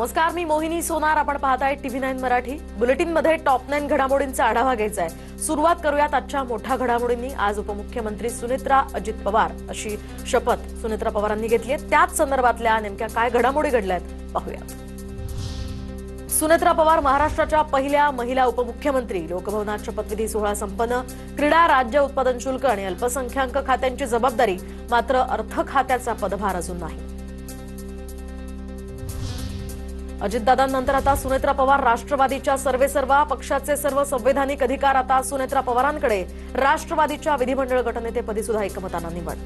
नमस्कार, मी मोहिनी सोनार. आपण पाहताय TV9 मराठी. बुलेटिन मध्ये टॉप 9 घडामोडींचा आढावा घ्यायचा आहे. सुरुवात करूयात आजच्या मोठ्या घडामोडींनी. आज उपमुख्यमंत्री सुनेत्रा अजित पवार अशी शपथ सुनेत्रा पवारांनी घेतली आहे. त्याच संदर्भातल्या नेमक्या काय घडामोडी घडल्यात पाहूयात. सुनेत्रा पवार महाराष्ट्राच्या पहिल्या महिला उपमुख्यमंत्री. लोकभवनात शपथविधी सोहळा संपन्न. क्रीडा, राज्य उत्पादन शुल्क आणि अल्पसंख्याक खात्यांची जबाबदारी, मात्र अर्थ खात्याचा पदभार अजून नाही. अजितदादांनंतर आता सुनेत्रा पवार राष्ट्रवादीच्या सर्वेसर्वा. पक्षाचे सर्व संवैधानिक अधिकार आता सुनेत्रा पवारांकडे. राष्ट्रवादीच्या विधिमंडळ गटनेतेपदी सुद्धा एकमतानं निवड.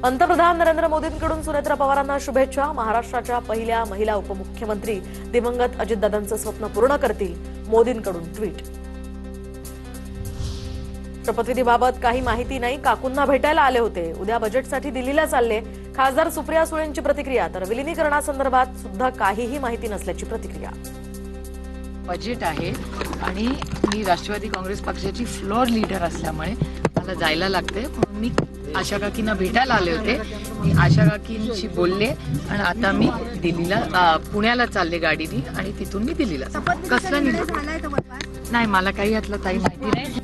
पंतप्रधान नरेंद्र मोदींकडून सुनेत्रा पवारांना शुभेच्छा. महाराष्ट्राच्या पहिल्या महिला उपमुख्यमंत्री. दिवंगत अजितदादांचं स्वप्न पूर्ण करतील. मोदींकडून ट्विट. शपथविधीबाबत काही माहिती नाही. काकूंना भेटायला आले होते. उद्या बजेटसाठी दिल्लीला चालले. खासदार सुप्रिया सुळेंची प्रतिक्रिया. तर विलिनीकरणासंदर्भात सुद्धा काहीही माहिती नसल्याची प्रतिक्रिया. बजेट आहे आणि मी राष्ट्रवादी काँग्रेस पक्षाची फ्लोअर लीडर असल्यामुळे मला जायला लागते. मी आशा काकींना भेटायला आले होते. मी आशा काकींशी बोलले आणि आता मी दिल्लीला पुण्याला चालले गाडीने आणि तिथून मी दिल्लीला. कसलं नाही, मला काही यातलं काही माहिती नाही.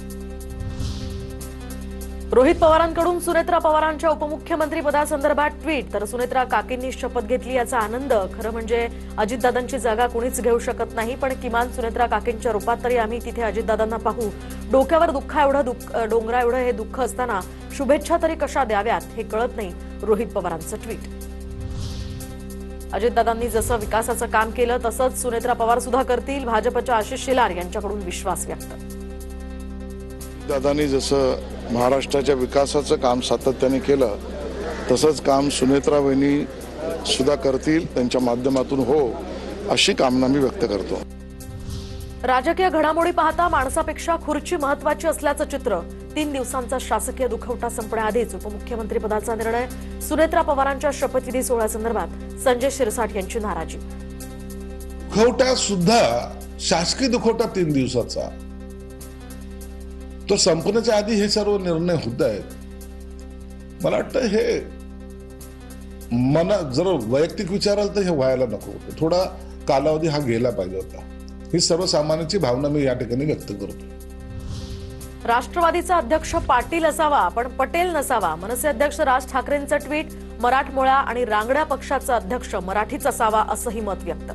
रोहित पवारांकडून सुनेत्रा पवारांच्या उपमुख्यमंत्री पदासंदर्भात ट्विट. तर सुनेत्रा काकींनी शपथ घेतली याचा आनंद. खरं म्हणजे अजितदादांची जागा कोणीच घेऊ शकत नाही, पण किमान सुनेत्रा काकींच्या रूपात तरी आम्ही तिथे अजितदादांना पाहू. डोक्यावर डोंगरा एवढं हे दुःख असताना शुभेच्छा तरी कशा द्याव्यात हे कळत नाही. रोहित पवारांचं ट्विट. अजितदादांनी जसं विकासाचं काम केलं तसंच सुनेत्रा पवार सुद्धा करतील. भाजपच्या आशिष शेलार यांच्याकडून विश्वास व्यक्त. दादांनी जसं महाराष्ट्राच्या विकासाचं काम सातत्याने केलं तसंच काम सुनेत्रा वहिनी सुद्धा करतील. त्यांच्या माध्यमातून हो अशी कामना मी व्यक्त करतो. राजकीय घडामोडी पाहता माणसापेक्षा खुर्ची महत्वाची असल्याचं चित्र. 3 दिवसांचा शासकीय दुखवटा संपण्याआधीच उपमुख्यमंत्री पदाचा निर्णय. सुनेत्रा पवारांच्या शपथविधी सोहळ्यासंदर्भात संजय शिरसाट यांची नाराजी. दुखवटा सुद्धा शासकीय दुखवटा 3 दिवसाचा तो संपण्याच्या आधी हे सर्व निर्णय होत आहेत. मला वाटतं हे जर वैयक्तिक विचाराल तर हे व्हायला नको होतं. थोडा कालावधी हा गेला पाहिजे होता. ही सर्वसामान्यांची भावना मी या ठिकाणी व्यक्त करतो. राष्ट्रवादीचा अध्यक्ष पाटील असावा पण पटेल नसावा. मनसे अध्यक्ष राज ठाकरेंचं ट्विट. मराठमोळा आणि रांगड्या पक्षाचा अध्यक्ष मराठीच असावा असंही मत व्यक्त.